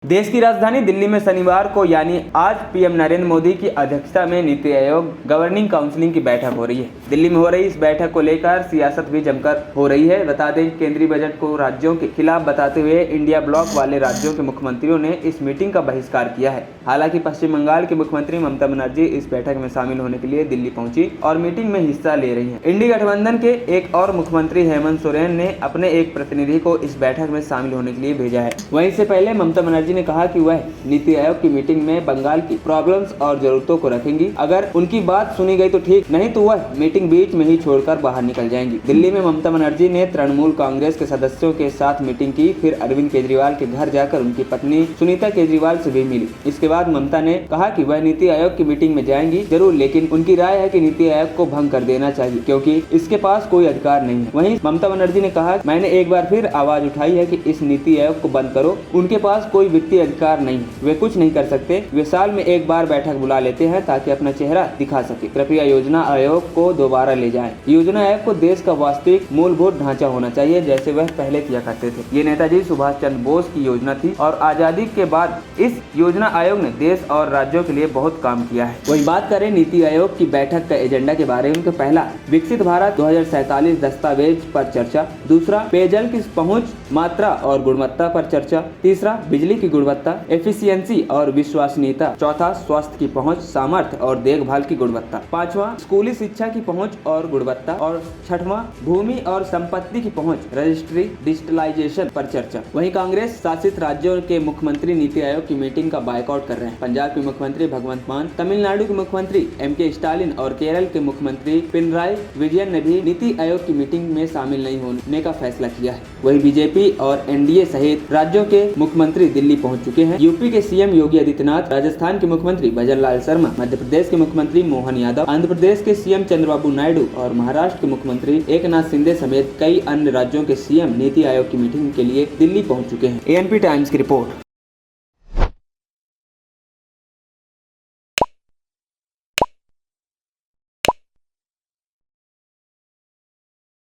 देश की राजधानी दिल्ली में शनिवार को यानी आज पीएम नरेंद्र मोदी की अध्यक्षता में नीति आयोग गवर्निंग काउंसिल की बैठक हो रही है। दिल्ली में हो रही इस बैठक को लेकर सियासत भी जमकर हो रही है। बता दें केंद्रीय बजट को राज्यों के खिलाफ बताते हुए इंडिया ब्लॉक वाले राज्यों के मुख्यमंत्रियों ने इस मीटिंग का बहिष्कार किया है। हालांकि पश्चिम बंगाल की मुख्यमंत्री ममता बनर्जी इस बैठक में शामिल होने के लिए दिल्ली पहुंची और मीटिंग में हिस्सा ले रही है। इंडी गठबंधन के एक और मुख्यमंत्री हेमंत सोरेन ने अपने एक प्रतिनिधि को इस बैठक में शामिल होने के लिए भेजा है। वहीं इससे पहले ममता बनर्जी ने कहा कि वह नीति आयोग की मीटिंग में बंगाल की प्रॉब्लम्स और जरूरतों को रखेंगी। अगर उनकी बात सुनी गई तो ठीक, नहीं तो वह मीटिंग बीच में ही छोड़कर बाहर निकल जाएंगी। दिल्ली में ममता बनर्जी ने तृणमूल कांग्रेस के सदस्यों के साथ मीटिंग की, फिर अरविंद केजरीवाल के घर जाकर उनकी पत्नी सुनीता केजरीवाल से भी मिली। इसके बाद ममता ने कहा कि वह नीति आयोग की मीटिंग में जाएंगी जरूर, लेकिन उनकी राय है कि नीति आयोग को भंग कर देना चाहिए क्योंकि इसके पास कोई अधिकार नहीं है। वहीं ममता बनर्जी ने कहा, मैंने एक बार फिर आवाज उठाई है कि इस नीति आयोग को बंद करो। उनके पास कोई वित्तीय अधिकार नहीं, वे कुछ नहीं कर सकते। वे साल में एक बार बैठक बुला लेते हैं ताकि अपना चेहरा दिखा सके। कृपया योजना आयोग को दोबारा ले जाएं। योजना आयोग को देश का वास्तविक मूलभूत ढांचा होना चाहिए जैसे वह पहले किया करते थे। ये नेताजी सुभाष चंद्र बोस की योजना थी और आजादी के बाद इस योजना आयोग ने देश और राज्यों के लिए बहुत काम किया है। वही बात करें नीति आयोग की बैठक का एजेंडा के बारे में तो पहला, विकसित भारत 2047 दस्तावेज पर चर्चा। दूसरा, पेयजल की पहुंच, मात्रा और गुणवत्ता पर चर्चा। तीसरा, बिजली की गुणवत्ता, एफिशिएंसी और विश्वसनीयता। चौथा, स्वास्थ्य की पहुंच, सामर्थ्य और देखभाल की गुणवत्ता। पांचवा, स्कूली शिक्षा की पहुंच और गुणवत्ता। और छठवां, भूमि और संपत्ति की पहुंच, रजिस्ट्री, डिजिटलाइजेशन पर चर्चा। वहीं कांग्रेस शासित राज्यों के मुख्यमंत्री नीति आयोग की मीटिंग का बायकॉट कर रहे हैं। पंजाब के मुख्यमंत्री भगवंत मान, तमिलनाडु के मुख्यमंत्री एम.के. स्टालिन और केरल के मुख्यमंत्री पिनराई विजयन ने भी नीति आयोग की मीटिंग में शामिल नहीं होने का फैसला किया है। वहीं बीजेपी और एनडीए सहित राज्यों के मुख्यमंत्री दिल्ली पहुंच चुके हैं। यूपी के सीएम योगी आदित्यनाथ, राजस्थान के मुख्यमंत्री भजनलाल शर्मा, मध्य प्रदेश के मुख्यमंत्री मोहन यादव, आंध्र प्रदेश के सीएम चंद्रबाबू नायडू और महाराष्ट्र के मुख्यमंत्री एकनाथ शिंदे समेत कई अन्य राज्यों के सीएम नीति आयोग की मीटिंग के लिए दिल्ली पहुंच चुके हैं। एएनपी टाइम्स की रिपोर्ट।